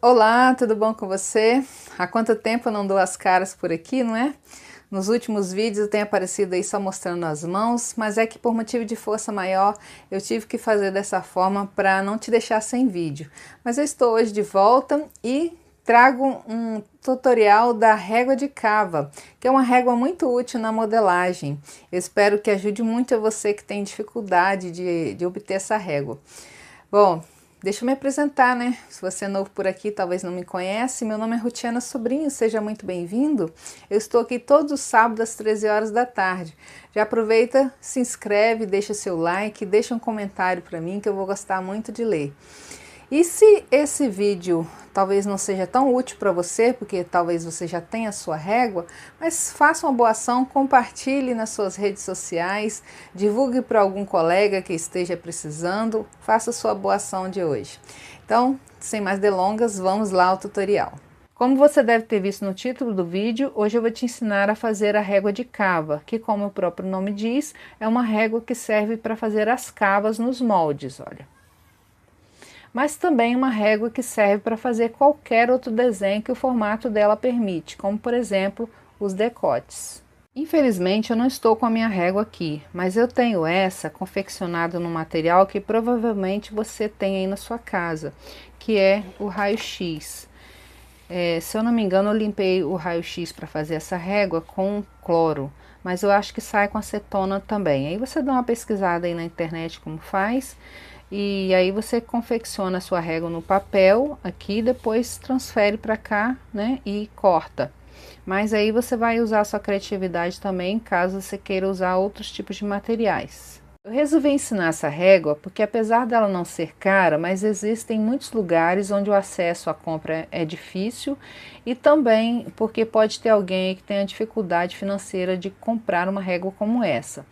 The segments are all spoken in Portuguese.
Olá, tudo bom com você? Há quanto tempo eu não dou as caras por aqui, não é? Nos últimos vídeos eu tenho aparecido aí só mostrando as mãos, mas é que por motivo de força maior eu tive que fazer dessa forma para não te deixar sem vídeo. Mas eu estou hoje de volta e trago um tutorial da régua de cava, que é uma régua muito útil na modelagem. Eu espero que ajude muito a você que tem dificuldade de obter essa régua. Bom, deixa eu me apresentar, né? Se você é novo por aqui, talvez não me conhece, meu nome é Rutiana Sobrinho, seja muito bem-vindo. Eu estou aqui todos os sábados às 13 horas da tarde. Já aproveita, se inscreve, deixa seu like, deixa um comentário para mim que eu vou gostar muito de ler. E se esse vídeo talvez não seja tão útil para você, porque talvez você já tenha a sua régua, mas faça uma boa ação, compartilhe nas suas redes sociais, divulgue para algum colega que esteja precisando, faça a sua boa ação de hoje. Então, sem mais delongas, vamos lá ao tutorial. Como você deve ter visto no título do vídeo, hoje eu vou te ensinar a fazer a régua de cava, que como o próprio nome diz, é uma régua que serve para fazer as cavas nos moldes, olha. Mas também uma régua que serve para fazer qualquer outro desenho que o formato dela permite, como por exemplo os decotes. Infelizmente eu não estou com a minha régua aqui, mas eu tenho essa confeccionada no material que provavelmente você tem aí na sua casa, que é o raio-x. Se eu não me engano, eu limpei o raio-x para fazer essa régua com cloro, mas eu acho que sai com acetona também. Aí você dá uma pesquisada aí na internet como faz. E aí você confecciona a sua régua no papel aqui, depois transfere para cá, né, e corta. Mas aí você vai usar a sua criatividade também, caso você queira usar outros tipos de materiais. Eu resolvi ensinar essa régua porque apesar dela não ser cara, mas existem muitos lugares onde o acesso à compra é difícil e também porque pode ter alguém que tenha dificuldade financeira de comprar uma régua como essa.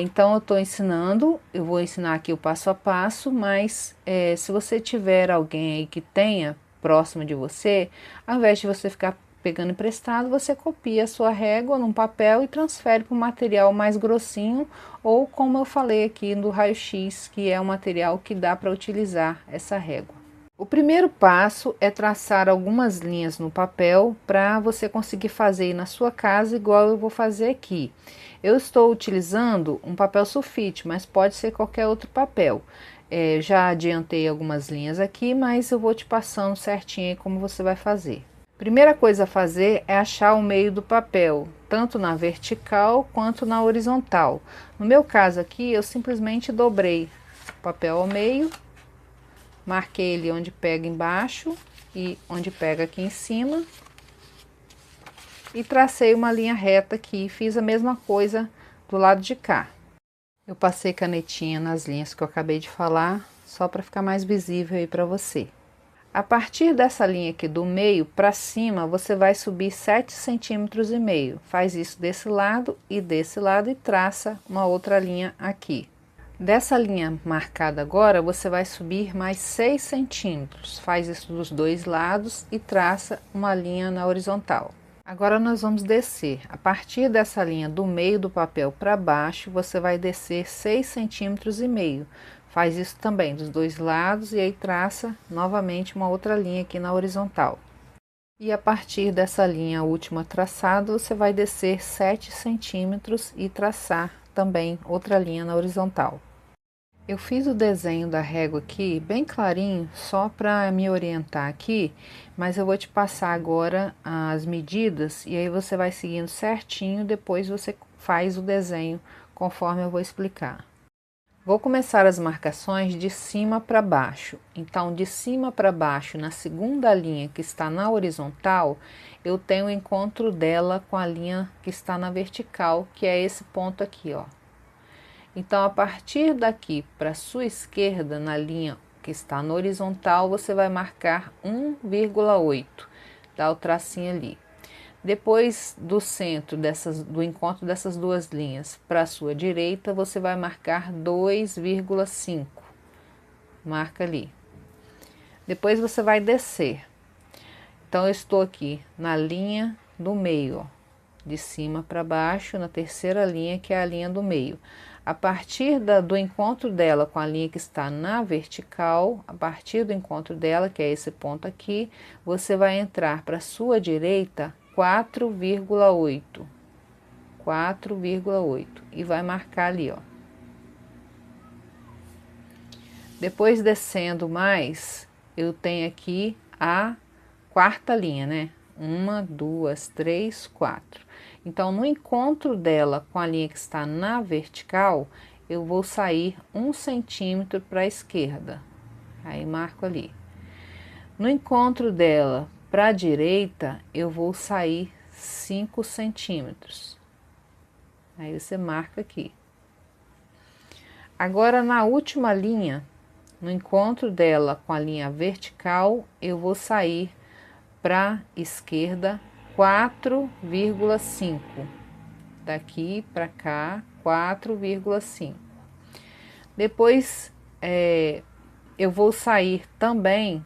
Então eu estou ensinando, eu vou ensinar aqui o passo a passo, mas se você tiver alguém aí que tenha próximo de você, ao invés de você ficar pegando emprestado, você copia a sua régua num papel e transfere para um material mais grossinho, ou como eu falei aqui no raio-x, que é um material que dá para utilizar essa régua. O primeiro passo é traçar algumas linhas no papel para você conseguir fazer na sua casa igual eu vou fazer aqui. Eu estou utilizando um papel sulfite, mas pode ser qualquer outro papel. Já adiantei algumas linhas aqui, mas eu vou te passando certinho aí como você vai fazer. Primeira coisa a fazer é achar o meio do papel, tanto na vertical quanto na horizontal. No meu caso aqui, eu simplesmente dobrei o papel ao meio, marquei ele onde pega embaixo e onde pega aqui em cima. E tracei uma linha reta aqui, fiz a mesma coisa do lado de cá. Eu passei canetinha nas linhas que eu acabei de falar, só para ficar mais visível aí para você. A partir dessa linha aqui do meio para cima, você vai subir 7,5 cm. Faz isso desse lado e traça uma outra linha aqui. Dessa linha marcada agora, você vai subir mais 6 centímetros. Faz isso dos dois lados e traça uma linha na horizontal. Agora nós vamos descer. A partir dessa linha do meio do papel para baixo, você vai descer 6,5 centímetros. Faz isso também dos dois lados e aí traça novamente uma outra linha aqui na horizontal. E a partir dessa linha última traçada, você vai descer 7 centímetros e traçar também outra linha na horizontal. Eu fiz o desenho da régua aqui bem clarinho, só para me orientar aqui, mas eu vou te passar agora as medidas e aí você vai seguindo certinho, depois você faz o desenho conforme eu vou explicar. Vou começar as marcações de cima para baixo. Então, de cima para baixo, na segunda linha que está na horizontal, eu tenho o encontro dela com a linha que está na vertical, que é esse ponto aqui, ó. Então, a partir daqui para sua esquerda, na linha que está no horizontal, você vai marcar 1,8, dá o tracinho ali. Depois do centro do encontro dessas duas linhas para a sua direita, você vai marcar 2,5, marca ali. Depois você vai descer. Então, eu estou aqui na linha do meio, ó, de cima para baixo, na terceira linha, que é a linha do meio. A partir do encontro dela com a linha que está na vertical, a partir do encontro dela, que é esse ponto aqui, você vai entrar para a sua direita 4,8. 4,8 e vai marcar ali, ó. Depois descendo mais, eu tenho aqui a quarta linha, né? 1, 2, 3, 4. Então, no encontro dela com a linha que está na vertical, eu vou sair 1 centímetro para a esquerda. Aí, marco ali. No encontro dela para a direita, eu vou sair 5 centímetros. Aí, você marca aqui. Agora, na última linha, no encontro dela com a linha vertical, eu vou sair para a esquerda 4,5. Daqui para cá, 4,5. Depois, eu vou sair também,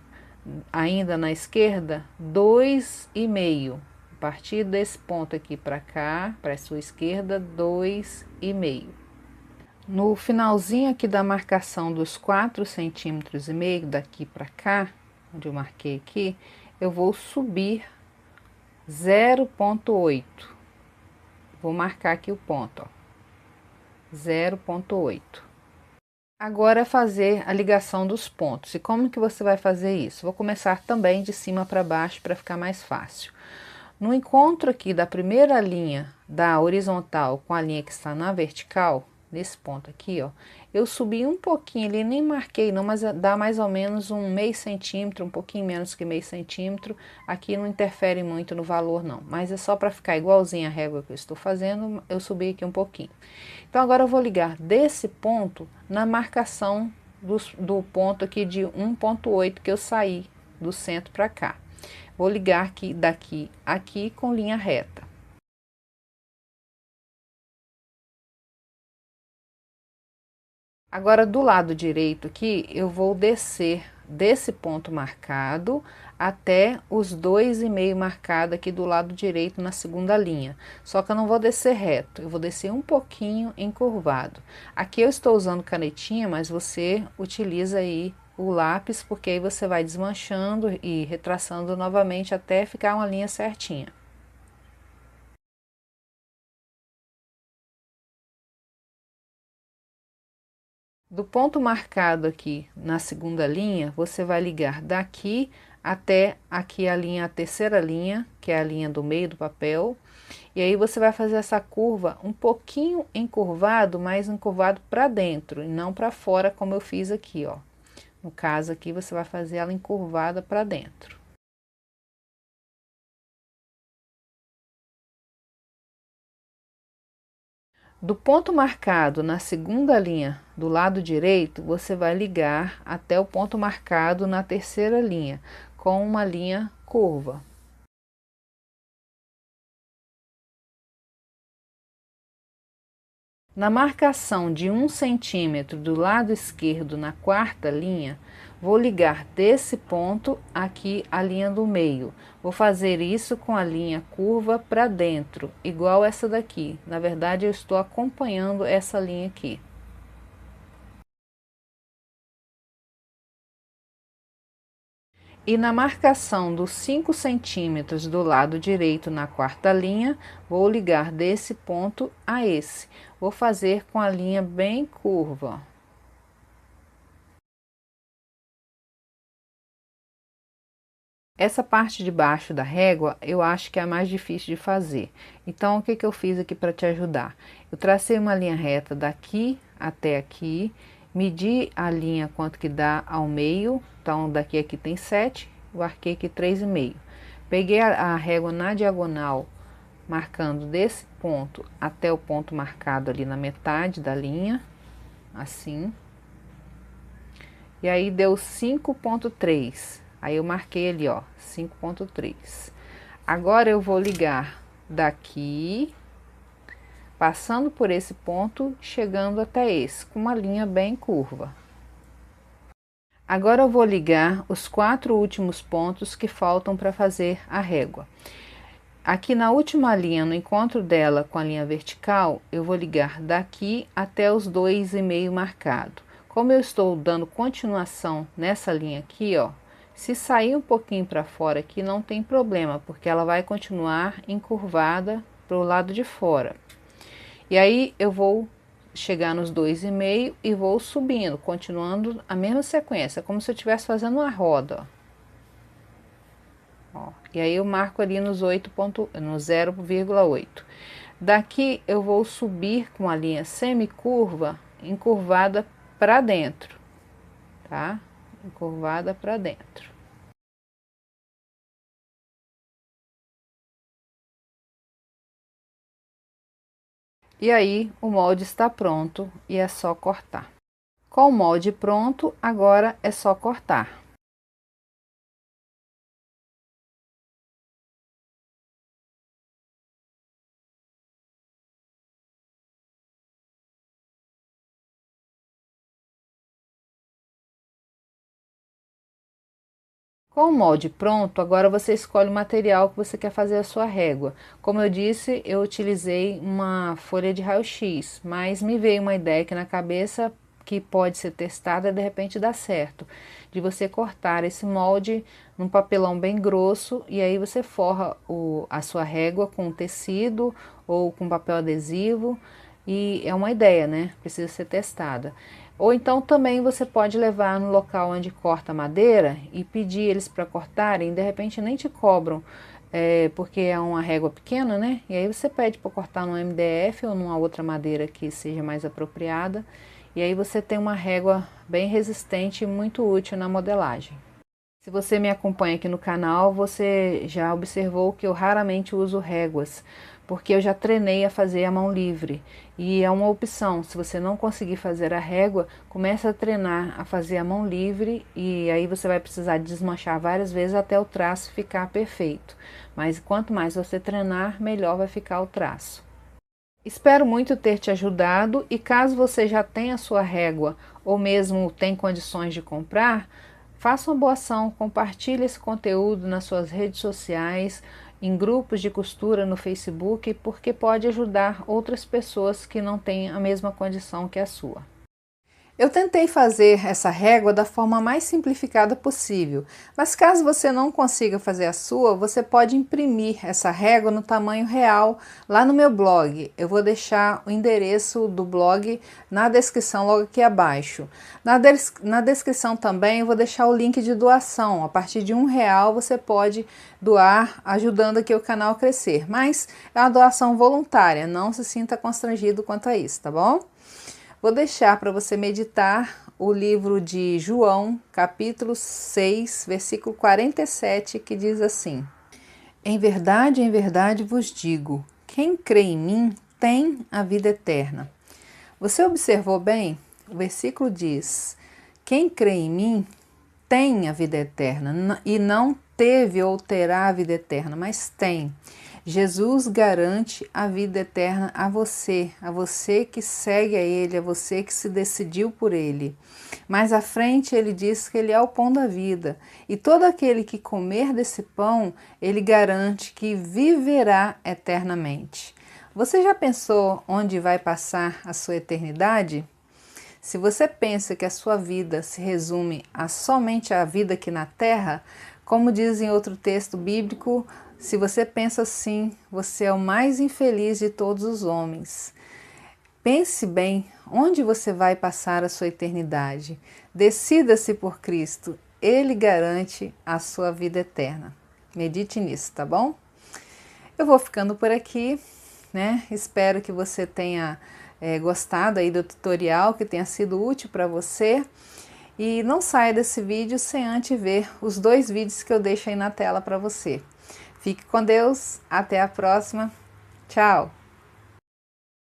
ainda na esquerda, 2,5. A partir desse ponto aqui para cá, para a sua esquerda, 2,5. No finalzinho aqui da marcação dos 4,5 centímetros daqui para cá, onde eu marquei aqui, eu vou subir 0,8. Vou marcar aqui o ponto, ó, 0,8. Agora é fazer a ligação dos pontos. E como que você vai fazer isso? Vou começar também de cima para baixo para ficar mais fácil. No encontro aqui da primeira linha da horizontal com a linha que está na vertical, nesse ponto aqui, ó, eu subi um pouquinho ali, nem marquei não, mas dá mais ou menos um meio centímetro, um pouquinho menos que meio centímetro. Aqui não interfere muito no valor não, mas é só para ficar igualzinho a régua que eu estou fazendo, eu subi aqui um pouquinho. Então agora eu vou ligar desse ponto na marcação do ponto aqui de 1,8 que eu saí do centro para cá. Vou ligar aqui, daqui aqui com linha reta. Agora, do lado direito aqui, eu vou descer desse ponto marcado até os 2,5 marcado aqui do lado direito na segunda linha. Só que eu não vou descer reto, eu vou descer um pouquinho encurvado. Aqui eu estou usando canetinha, mas você utiliza aí o lápis, porque aí você vai desmanchando e retraçando novamente até ficar uma linha certinha. Do ponto marcado aqui na segunda linha, você vai ligar daqui até aqui a terceira linha, que é a linha do meio do papel. E aí você vai fazer essa curva um pouquinho encurvado, mas encurvado para dentro e não para fora, como eu fiz aqui, ó. No caso aqui, você vai fazer ela encurvada para dentro. Do ponto marcado na segunda linha do lado direito, você vai ligar até o ponto marcado na terceira linha, com uma linha curva. Na marcação de 1 centímetro do lado esquerdo na quarta linha, vou ligar desse ponto aqui a linha do meio. Vou fazer isso com a linha curva para dentro, igual essa daqui. Na verdade, eu estou acompanhando essa linha aqui. E na marcação dos 5 centímetros do lado direito na quarta linha, vou ligar desse ponto a esse. Vou fazer com a linha bem curva. Essa parte de baixo da régua, eu acho que é a mais difícil de fazer. Então, o que que eu fiz aqui para te ajudar? Eu tracei uma linha reta daqui até aqui, medi a linha quanto que dá ao meio, então daqui aqui tem 7, eu arquei aqui 3,5. Peguei a régua na diagonal, marcando desse ponto até o ponto marcado ali na metade da linha, assim. E aí deu 5,3. Aí eu marquei ali, ó, 5,3. Agora eu vou ligar daqui, passando por esse ponto, chegando até esse, com uma linha bem curva. Agora eu vou ligar os 4 últimos pontos que faltam para fazer a régua. Aqui na última linha, no encontro dela com a linha vertical, eu vou ligar daqui até os 2,5 marcado. Como eu estou dando continuação nessa linha aqui, ó, se sair um pouquinho para fora aqui não tem problema, porque ela vai continuar encurvada para o lado de fora. E aí eu vou chegar nos 2,5 e vou subindo, continuando a mesma sequência, como se eu estivesse fazendo uma roda, ó. E aí eu marco ali no 0,8. Daqui eu vou subir com a linha semicurva, encurvada para dentro, tá? Encurvada para dentro. E aí o molde está pronto e é só cortar. Com o molde pronto, agora é só cortar. Com o molde pronto, agora você escolhe o material que você quer fazer a sua régua. Como eu disse, eu utilizei uma folha de raio-x, mas me veio uma ideia aqui na cabeça que pode ser testada e de repente dá certo. De você cortar esse molde num papelão bem grosso e aí você forra a sua régua com tecido ou com papel adesivo. E é uma ideia, né? Precisa ser testada. Ou então também você pode levar no local onde corta madeira e pedir eles para cortarem, de repente nem te cobram, porque é uma régua pequena, né? E aí você pede para cortar no MDF ou numa outra madeira que seja mais apropriada. E aí você tem uma régua bem resistente e muito útil na modelagem. Se você me acompanha aqui no canal, você já observou que eu raramente uso réguas, porque eu já treinei a fazer a mão livre. E é uma opção, se você não conseguir fazer a régua, comece a treinar a fazer a mão livre e aí você vai precisar desmanchar várias vezes até o traço ficar perfeito. Mas quanto mais você treinar, melhor vai ficar o traço. Espero muito ter te ajudado e caso você já tenha a sua régua ou mesmo tem condições de comprar, faça uma boa ação, compartilhe esse conteúdo nas suas redes sociais, em grupos de costura no Facebook, porque pode ajudar outras pessoas que não têm a mesma condição que a sua. Eu tentei fazer essa régua da forma mais simplificada possível, mas caso você não consiga fazer a sua, você pode imprimir essa régua no tamanho real lá no meu blog. Eu vou deixar o endereço do blog na descrição logo aqui abaixo. Na descrição também eu vou deixar o link de doação. A partir de R$1 você pode doar, ajudando aqui o canal a crescer, mas é uma doação voluntária, não se sinta constrangido quanto a isso, tá bom? Vou deixar para você meditar o livro de João, capítulo 6, versículo 47, que diz assim: em verdade vos digo, quem crê em mim tem a vida eterna. Você observou bem? O versículo diz, quem crê em mim tem a vida eterna, e não teve ou terá a vida eterna, mas tem. Jesus garante a vida eterna a você que segue a Ele, a você que se decidiu por Ele. Mais à frente ele diz que Ele é o pão da vida, e todo aquele que comer desse pão, Ele garante que viverá eternamente. Você já pensou onde vai passar a sua eternidade? Se você pensa que a sua vida se resume a somente a vida aqui na Terra, como diz em outro texto bíblico, se você pensa assim, você é o mais infeliz de todos os homens. Pense bem onde você vai passar a sua eternidade. Decida-se por Cristo, Ele garante a sua vida eterna. Medite nisso, tá bom? Eu vou ficando por aqui, né? Espero que você tenha gostado aí do tutorial, que tenha sido útil para você. E não saia desse vídeo sem antes ver os 2 vídeos que eu deixo aí na tela para você. Fique com Deus, até a próxima, tchau!